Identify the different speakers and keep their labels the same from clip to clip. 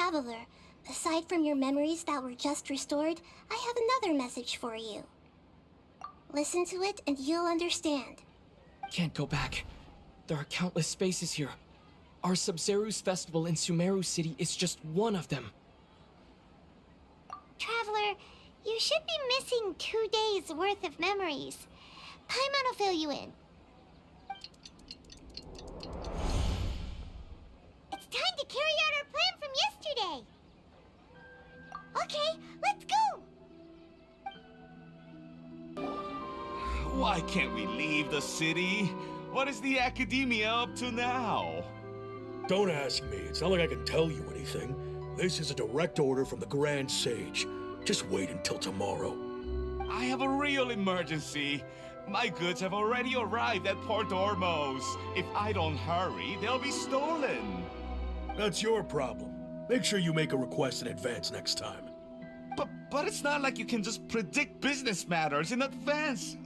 Speaker 1: Traveler, aside from your memories that were just restored, I have another message for you. Listen to it and you'll understand.
Speaker 2: Can't go back. There are countless spaces here. Our Sabzeruz festival in Sumeru City is just one of them.
Speaker 3: Traveler, you should be missing 2 days worth of memories. Paimon will fill you in. It's time to carry out our plan from yesterday. Okay, let's go!
Speaker 4: Why can't we leave the city? What is the Academia up to now?
Speaker 5: Don't ask me. It's not like I can tell you anything. This is a direct order from the Grand Sage. Just wait until tomorrow.
Speaker 4: I have a real emergency. My goods have already arrived at Port Ormos. If I don't hurry, they'll be stolen.
Speaker 5: That's your problem. Make sure you make a request in advance next time.
Speaker 4: But it's not like you can just predict business matters in advance.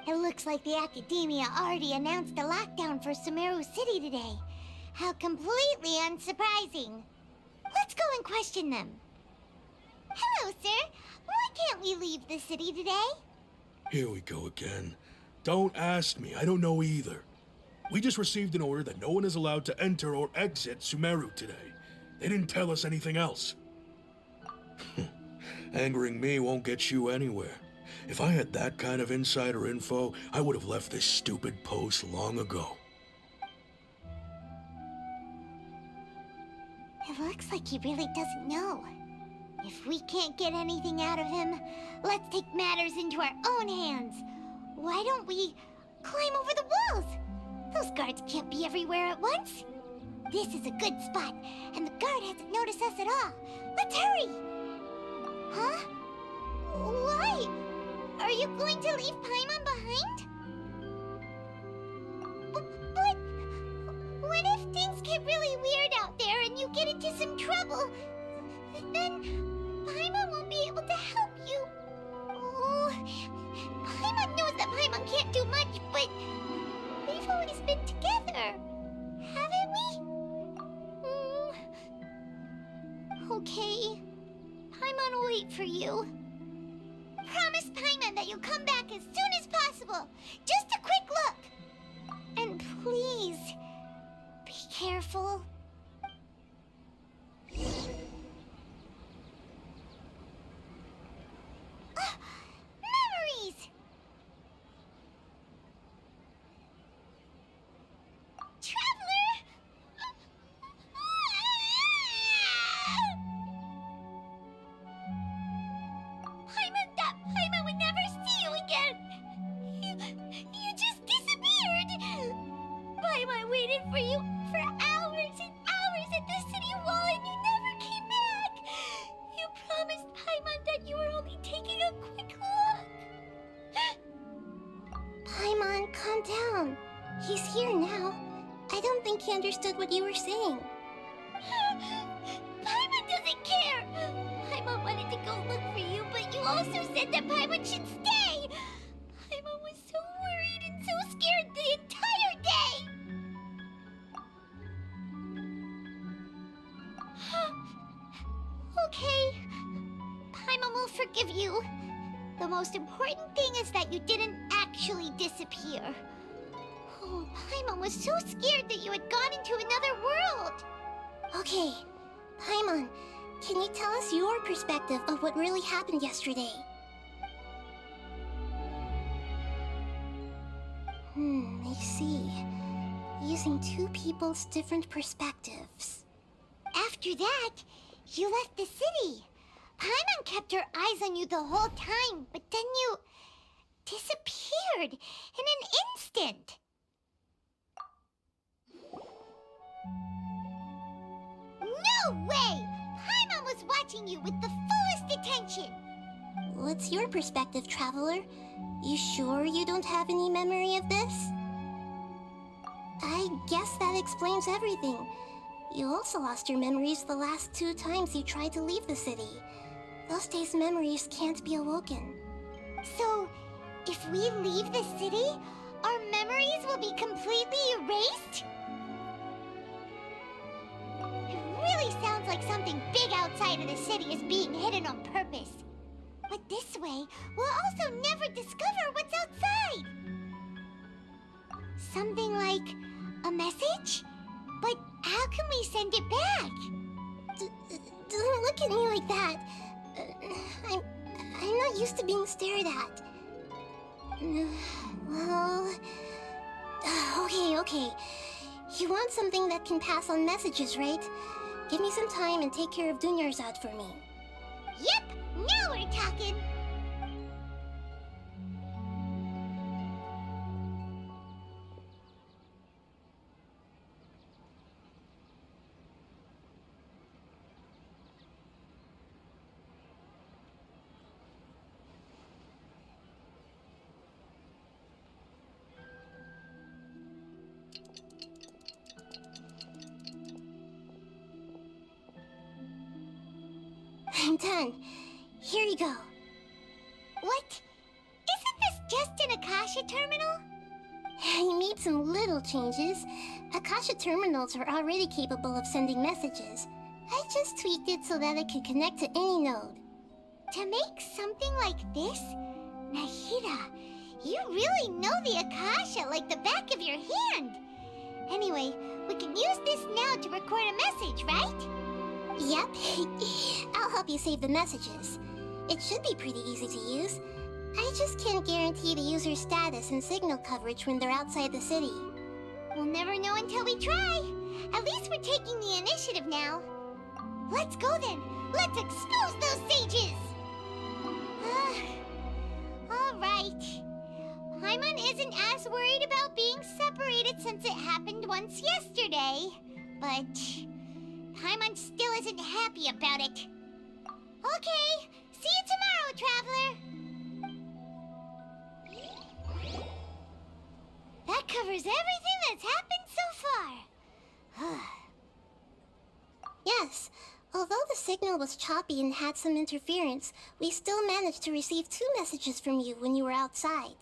Speaker 3: It looks like the Academia already announced a lockdown for Sumeru City today. How completely unsurprising. Let's go and question them. Hello, sir. Why can't we leave the city today?
Speaker 5: Here we go again. Don't ask me. I don't know either. We just received an order that no one is allowed to enter or exit Sumeru today. They didn't tell us anything else. Angering me won't get you anywhere. If I had that kind of insider info, I would have left this stupid post long ago.
Speaker 3: It looks like he really doesn't know. If we can't get anything out of him, let's take matters into our own hands. Why don't we climb over the walls? Those guards can't be everywhere at once. This is a good spot, and the guard hasn't noticed us at all. Let's hurry! Huh? Why? Are you going to leave Paimon behind? But what if things get really weird out there and you get into some trouble? Then Paimon won't be able to help you. Oh, Paimon knows that Paimon can't do much, but we've always been together, haven't we? Okay. Paimon will wait for you. Promise Paimon that you'll come back as soon as possible. Just a quick look. And please, be careful. Memories! Traveler! Paimon would never see you again! You just disappeared! Paimon waited for you for hours and hours at the city wall and you never came back! You promised Paimon that you were only taking a quick look!
Speaker 1: Paimon, calm down. He's here now. I don't think he understood what you were saying.
Speaker 3: Paimon doesn't care! Paimon wanted to go look for you, but you also said that Paimon should stay! Paimon was so worried and so scared the entire day! Okay. Paimon will forgive you. The most important thing is that you didn't actually disappear. Oh, Paimon was so scared that you had gone into another world!
Speaker 1: Okay, Paimon, can you tell us your perspective of what really happened yesterday? I see. Using two people's different perspectives.
Speaker 3: After that, you left the city. Paimon kept her eyes on you the whole time, but then you disappeared in an instant. No way! Paimon was watching you with the fullest attention.
Speaker 1: What's your perspective, Traveler? You sure you don't have any memory of this? I guess that explains everything. You also lost your memories the last 2 times you tried to leave the city. Those days' memories can't be awoken.
Speaker 3: So, if we leave the city, our memories will be completely erased? really sounds like something big outside of the city is being hidden on purpose. But this way, we'll also never discover what's outside. Something like a message? But how can we send it back?
Speaker 1: Don't look at me like that. I'm not used to being stared at. Well... Okay. You want something that can pass on messages, right? Give me some time and take care of Dunyarzad for me.
Speaker 3: Yep, now we're talking.
Speaker 1: I'm done. Here you go.
Speaker 3: What? Isn't this just an Akasha terminal?
Speaker 1: You made some little changes. Akasha terminals are already capable of sending messages. I just tweaked it so that it could connect to any node.
Speaker 3: To make something like this? Nahida, you really know the Akasha like the back of your hand. Anyway, we can use this now to record a message, right?
Speaker 1: Yep. I'll help you save the messages. It should be pretty easy to use. I just can't guarantee the user's status and signal coverage when they're outside the city.
Speaker 3: We'll never know until we try. At least we're taking the initiative now. Let's go then. Let's expose those sages. All right. Paimon isn't as worried about being separated since it happened once yesterday. But Paimon still isn't happy about it. Okay. See you tomorrow, Traveler. That covers everything that's happened so far.
Speaker 1: Yes. Although the signal was choppy and had some interference, we still managed to receive 2 messages from you when you were outside.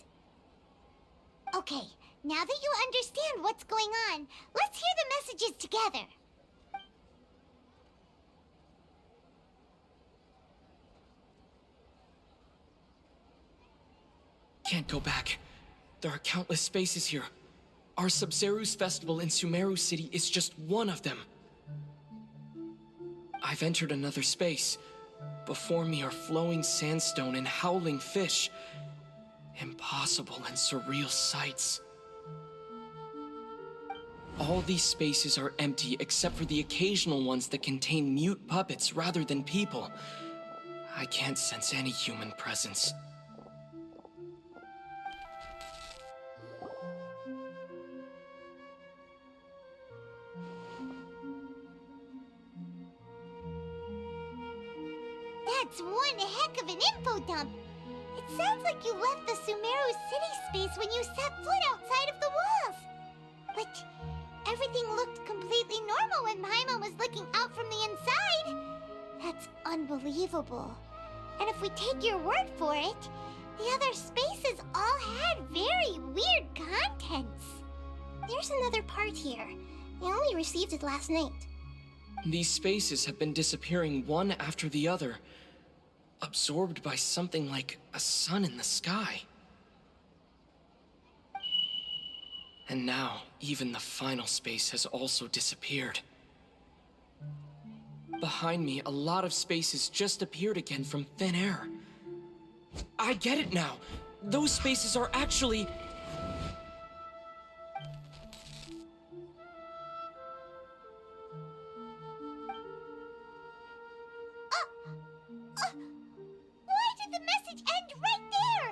Speaker 3: Okay, now that you understand what's going on, let's hear the messages together.
Speaker 2: Can't go back. There are countless spaces here. Our Sabzeruz festival in Sumeru City is just one of them. I've entered another space. Before me are flowing sandstone and howling fish. Impossible and surreal sights. All these spaces are empty except for the occasional ones that contain mute puppets rather than people. I can't sense any human presence.
Speaker 3: That's one heck of an info dump. It sounds like you left the Sumeru city space when you set foot outside of the walls. But everything looked completely normal when Paimon was looking out from the inside. That's unbelievable. And if we take your word for it, the other spaces all had very weird contents.
Speaker 1: There's another part here. I only received it last night.
Speaker 2: These spaces have been disappearing one after the other, absorbed by something like a sun in the sky. And now, even the final space has also disappeared. Behind me, a lot of spaces just appeared again from thin air. I get it now! Those spaces are actually...
Speaker 3: Why did the message end right there?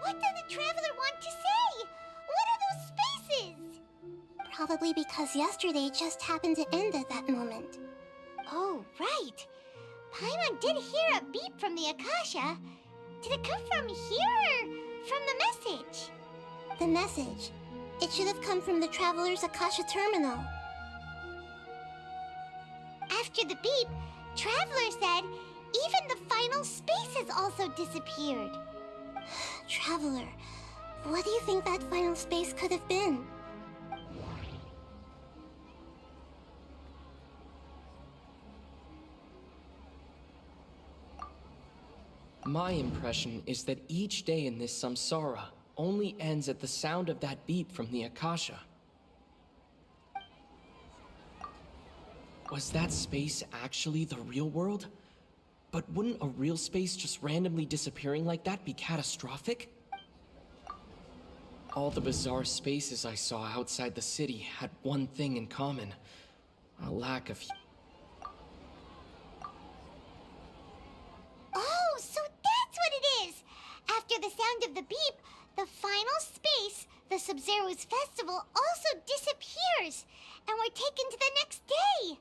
Speaker 3: What did the Traveler want to say? What are those spaces?
Speaker 1: Probably because yesterday just happened to end at that moment.
Speaker 3: Oh, right. Paimon did hear a beep from the Akasha. Did it come from here or from the message?
Speaker 1: The message. It should have come from the Traveler's Akasha terminal.
Speaker 3: After the beep, Traveler said even the final spaces also disappeared.
Speaker 1: Traveler, what do you think that final space could have been?
Speaker 2: My impression is that each day in this samsara only ends at the sound of that beep from the Akasha. Was that space actually the real world? But wouldn't a real space just randomly disappearing like that be catastrophic? All the bizarre spaces I saw outside the city had one thing in common: a lack of...
Speaker 3: Oh, so that's what it is! After the sound of the beep, the final space, the Sabzeruz festival, also disappears, and we're taken to the next day.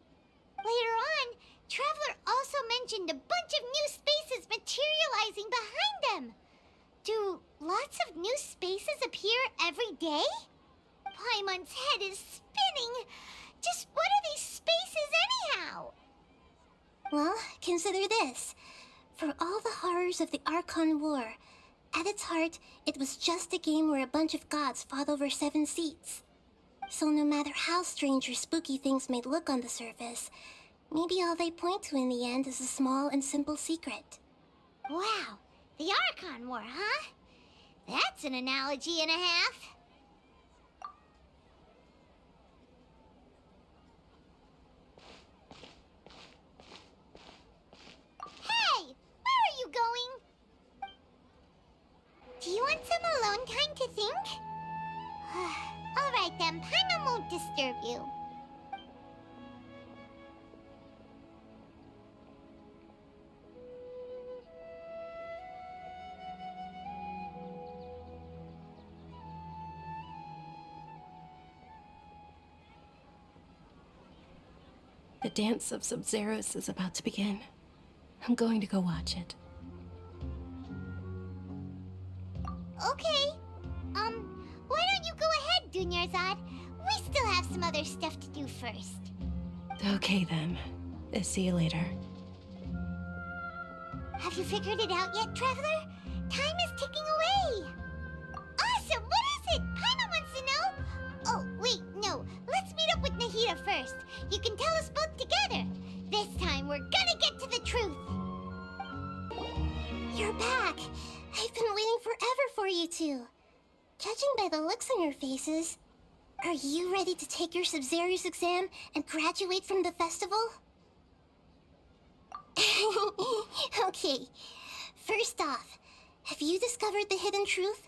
Speaker 3: Later on, Traveler also mentioned a bunch of new spaces materializing behind them. Do lots of new spaces appear every day? Paimon's head is spinning. Just what are these spaces anyhow?
Speaker 1: Well, consider this. For all the horrors of the Archon War, at its heart, it was just a game where a bunch of gods fought over 7 seats. So no matter how strange or spooky things may look on the surface, maybe all they point to in the end is a small and simple secret.
Speaker 3: Wow, the Archon War, huh? That's an analogy and a half. Hey, where are you going? Do you want some alone time to think? All right then, Paimon won't disturb you.
Speaker 6: The dance of Sabzeruz is about to begin. I'm going to go watch it.
Speaker 3: Okay. Why don't you go ahead, Dunyarzad? We still have some other stuff to do first.
Speaker 6: Okay then. See you later.
Speaker 3: Have you figured it out yet, Traveler? Time is ticking away. Awesome! What is it? Paimon wants to know. Oh, wait, no. Let's meet up with Nahida first. You can tell us both together. This time, we're gonna get to the truth.
Speaker 1: You're back! I've been waiting forever for you two. Judging by the looks on your faces, are you ready to take your Sabzeruz exam and graduate from the festival? Okay, first off, have you discovered the hidden truth?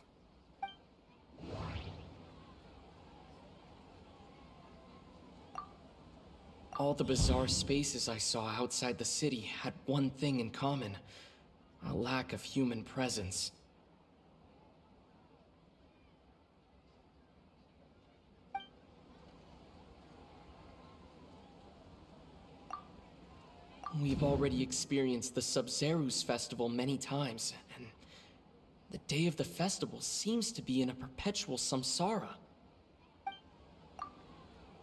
Speaker 2: All the bizarre spaces I saw outside the city had one thing in common: a lack of human presence. We've already experienced the Sabzeruz festival many times, and the day of the festival seems to be in a perpetual samsara.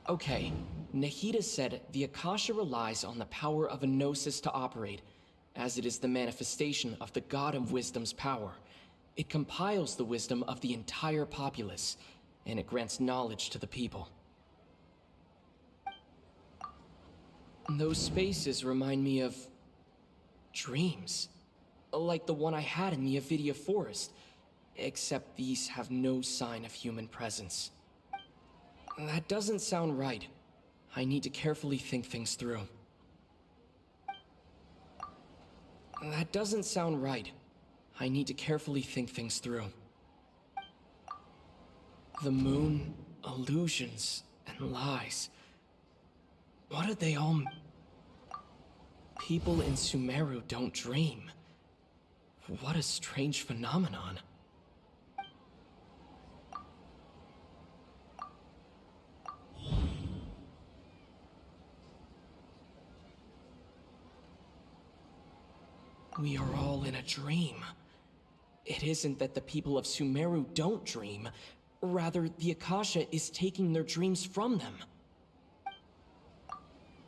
Speaker 2: Okay, Nahida said the Akasha relies on the power of a gnosis to operate, as it is the manifestation of the God of Wisdom's power. It compiles the wisdom of the entire populace, and it grants knowledge to the people. Those spaces remind me of... dreams. Like the one I had in the Avidia Forest, except these have no sign of human presence. That doesn't sound right. I need to carefully think things through. That doesn't sound right. I need to carefully think things through. The moon, illusions, and lies. What did they all... People in Sumeru don't dream. What a strange phenomenon. We are all in a dream. It isn't that the people of Sumeru don't dream. Rather, the Akasha is taking their dreams from them.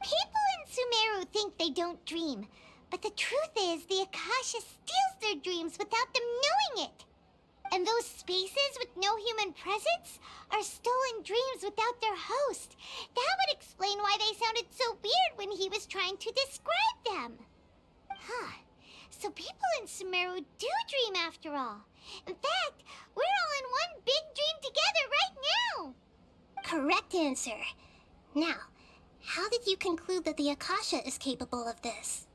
Speaker 3: People in Sumeru think they don't dream, but the truth is the Akasha steals their dreams without them knowing it. And those spaces with no human presence are stolen dreams without their host. That would explain why they sounded so weird when he was trying to describe them. Huh. So people in and Sumeru do dream after all. In fact, we're all in one big dream together right now.
Speaker 1: Correct answer. Now, how did you conclude that the Akasha is capable of this?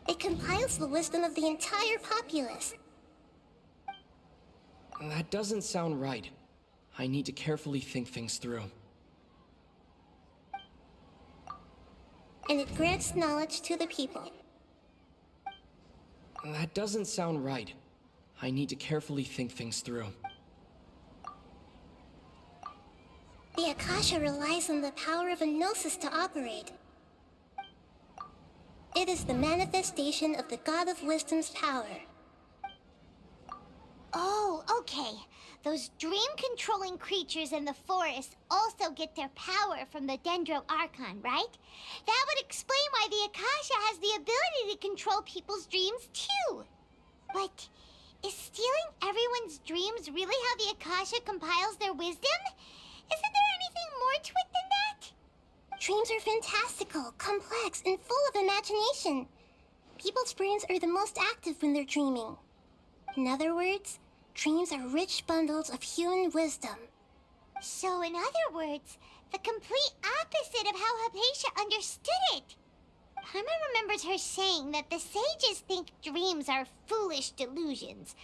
Speaker 1: It compiles the wisdom of the entire populace.
Speaker 2: That doesn't sound right. I need to carefully think things through.
Speaker 1: And it grants knowledge to the people.
Speaker 2: That doesn't sound right. I need to carefully think things through.
Speaker 1: The Akasha relies on the power of a gnosis to operate. It is the manifestation of the God of Wisdom's power.
Speaker 3: Oh, okay. Those dream-controlling creatures in the forest also get their power from the Dendro Archon, right? That would explain why the Akasha has the ability to control people's dreams, too. But is stealing everyone's dreams really how the Akasha compiles their wisdom? Isn't there anything more to it than that?
Speaker 1: Dreams are fantastical, complex, and full of imagination. People's brains are the most active when they're dreaming. In other words, dreams are rich bundles of human wisdom.
Speaker 3: So in other words, the complete opposite of how Hypatia understood it. Paimon remembers her saying that the sages think dreams are foolish delusions,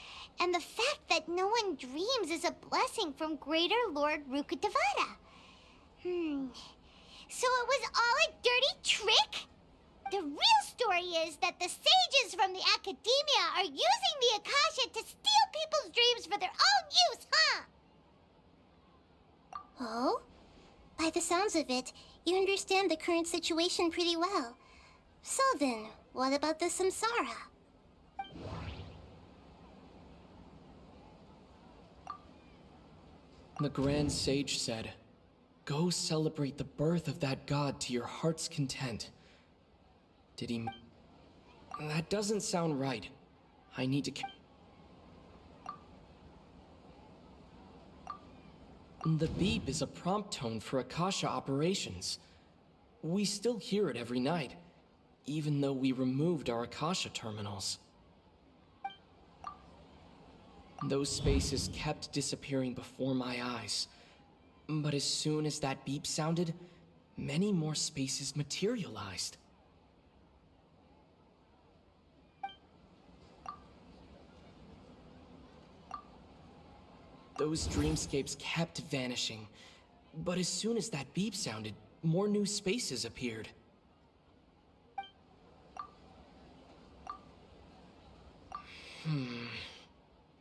Speaker 3: and the fact that no one dreams is a blessing from Greater Lord Rukkhadevata. So it was all a dirty trick? The real story is that the sages from the academia are using the Akasha to steal people's dreams for their own use, huh?
Speaker 1: Oh? By the sounds of it, you understand the current situation pretty well. So then, what about the samsara?
Speaker 2: The Grand Sage said, "Go celebrate the birth of that god to your heart's content." Did he... That doesn't sound right. I need to... The beep is a prompt tone for Akasha operations. We still hear it every night, even though we removed our Akasha terminals. Those spaces kept disappearing before my eyes. But as soon as that beep sounded, many more spaces materialized. Those dreamscapes kept vanishing, but as soon as that beep sounded, more new spaces appeared.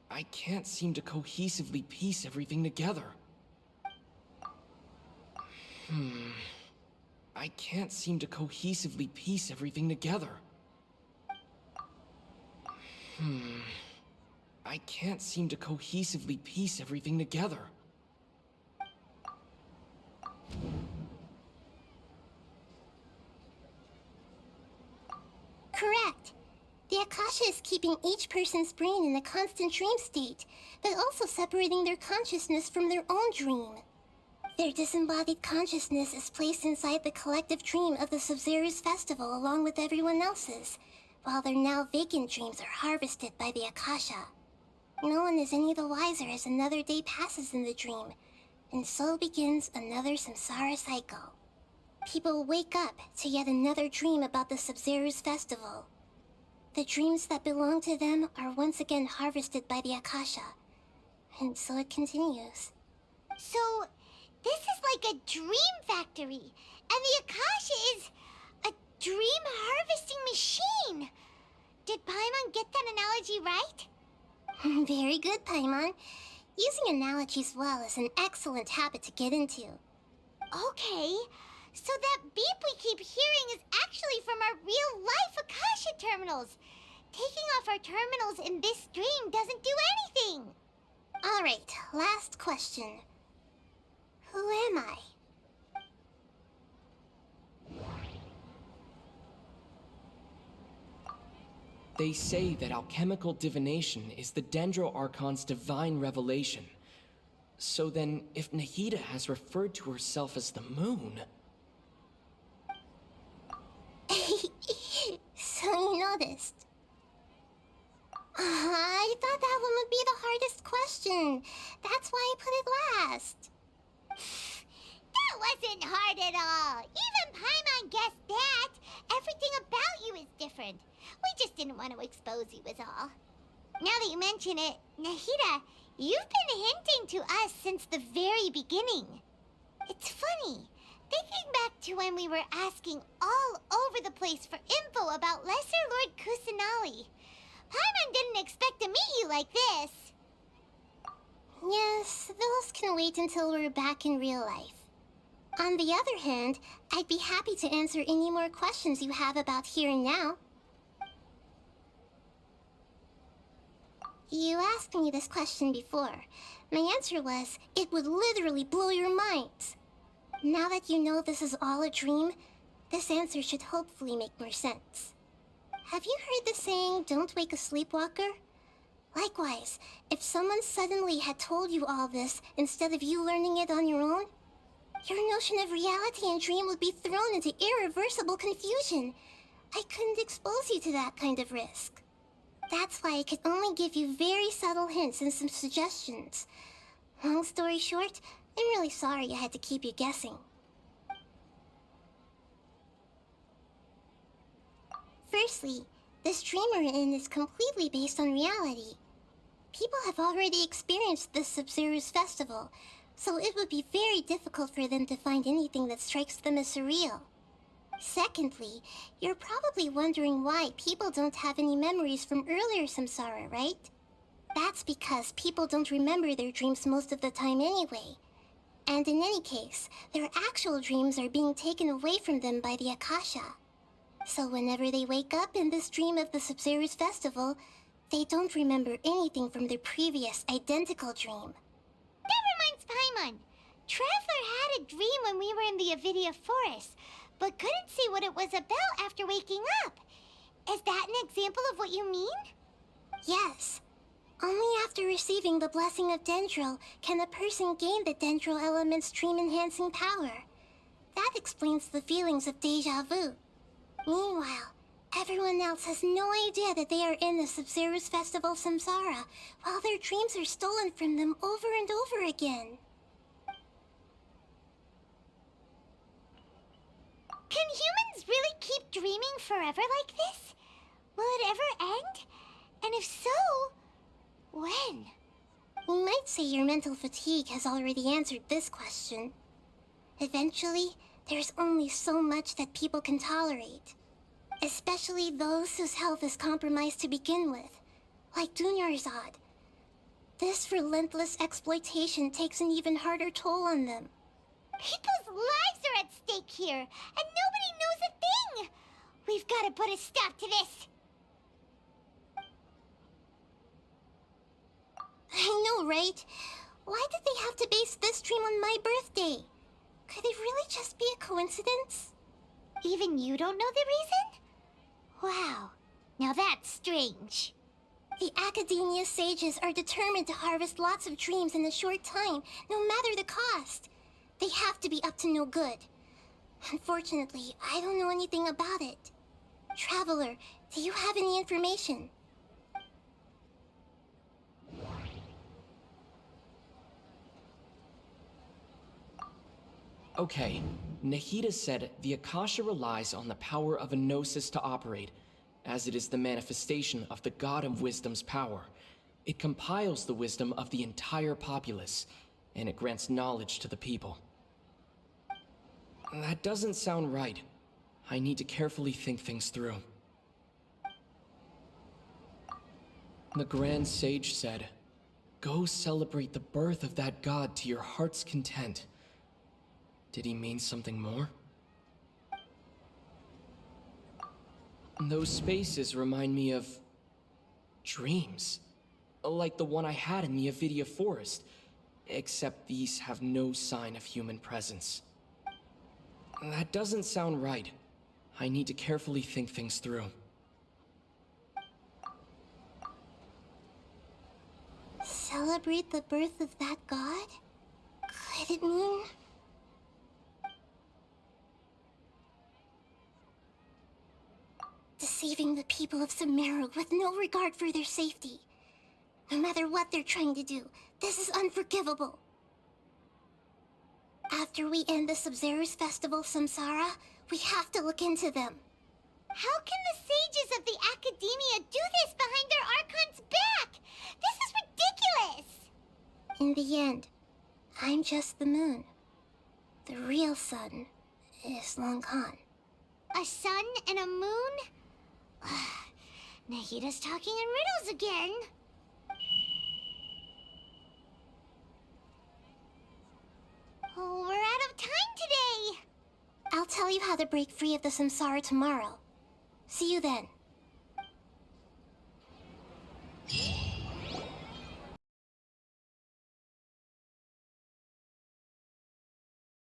Speaker 2: I can't seem to cohesively piece everything together. I can't seem to cohesively piece everything together. I can't seem to cohesively piece everything together.
Speaker 1: Correct. The Akasha is keeping each person's brain in a constant dream state, but also separating their consciousness from their own dream. Their disembodied consciousness is placed inside the collective dream of the Sabzeruz festival along with everyone else's, while their now vacant dreams are harvested by the Akasha. No one is any the wiser as another day passes in the dream, and so begins another samsara cycle. People wake up to yet another dream about the Sabzeruz festival. The dreams that belong to them are once again harvested by the Akasha, and so it continues.
Speaker 3: So, this is like a dream factory, and the Akasha is a dream harvesting machine. Did Paimon get that analogy right?
Speaker 1: Very good, Paimon. Using analogies well is an excellent habit to get into.
Speaker 3: Okay, so that beep we keep hearing is actually from our real-life Akasha terminals. Taking off our terminals in this dream doesn't do anything.
Speaker 1: Alright, last question. Who am I?
Speaker 2: They say that alchemical divination is the Dendro Archon's divine revelation. So then, if Nahida has referred to herself as the moon...
Speaker 1: So you noticed. I thought that one would be the hardest question. That's why I put it last.
Speaker 3: That wasn't hard at all. Even Paimon guessed that. Everything about you is different. We just didn't want to expose you is all. Now that you mention it, Nahida, you've been hinting to us since the very beginning. It's funny. Thinking back to when we were asking all over the place for info about Lesser Lord Kusanali. Paimon didn't expect to meet you like this.
Speaker 1: Yes, those can wait until we're back in real life. On the other hand, I'd be happy to answer any more questions you have about here and now. You asked me this question before. My answer was, it would literally blow your minds. Now that you know this is all a dream, this answer should hopefully make more sense. Have you heard the saying, don't wake a sleepwalker? Likewise, if someone suddenly had told you all this instead of you learning it on your own, your notion of reality and dream would be thrown into irreversible confusion. I couldn't expose you to that kind of risk. That's why I could only give you very subtle hints and some suggestions. Long story short, I'm really sorry I had to keep you guessing. Firstly, this dream we're in is completely based on reality. People have already experienced this Sabzeruz festival, so it would be very difficult for them to find anything that strikes them as surreal. Secondly, you're probably wondering why people don't have any memories from earlier samsara, right? That's because people don't remember their dreams most of the time anyway. And in any case, their actual dreams are being taken away from them by the Akasha. So whenever they wake up in this dream of the Sabzeruz festival, they don't remember anything from their previous identical dream.
Speaker 3: That reminds Paimon. Traveler had a dream when we were in the Avidia forest, but couldn't see what it was about after waking up. Is that an example of what you mean?
Speaker 1: Yes. Only after receiving the blessing of Dendro can a person gain the Dendro element's dream-enhancing power. That explains the feelings of deja vu. Meanwhile, everyone else has no idea that they are in the Sabzeruz Festival Samsara, while their dreams are stolen from them over and over again.
Speaker 3: Can humans really keep dreaming forever like this? Will it ever end? And if so, when?
Speaker 1: You might say your mental fatigue has already answered this question. Eventually, there's only so much that people can tolerate. Especially those whose health is compromised to begin with, like Dunyarzad. This relentless exploitation takes an even harder toll on them.
Speaker 3: People's lives are at stake here, and nobody knows a thing! We've got to put a stop to this!
Speaker 1: I know, right? Why did they have to base this dream on my birthday? Could it really just be a coincidence?
Speaker 3: Even you don't know the reason? Wow, now that's strange.
Speaker 1: The Academia sages are determined to harvest lots of dreams in a short time, no matter the cost. They have to be up to no good. Unfortunately, I don't know anything about it. Traveler, do you have any information?
Speaker 2: Okay, Nahida said the Akasha relies on the power of a gnosis to operate, as it is the manifestation of the God of Wisdom's power. It compiles the wisdom of the entire populace, and it grants knowledge to the people. That doesn't sound right. I need to carefully think things through. The Grand Sage said, "Go celebrate the birth of that god to your heart's content." Did he mean something more? Those spaces remind me of... dreams. Like the one I had in the Avidia forest, except these have no sign of human presence. That doesn't sound right. I need to carefully think things through.
Speaker 1: Celebrate the birth of that god? Could it mean... deceiving the people of Sumeru with no regard for their safety? No matter what they're trying to do, this is unforgivable. After we end the Sabzeruz festival Samsara, we have to look into them.
Speaker 3: How can the sages of the Academia do this behind their Archon's back? This is ridiculous!
Speaker 1: In the end, I'm just the moon. The real sun is long gone.
Speaker 3: A sun and a moon? Nahida's talking in riddles again. Oh, we're out of time today!
Speaker 1: I'll tell you how to break free of the samsara tomorrow. See you then.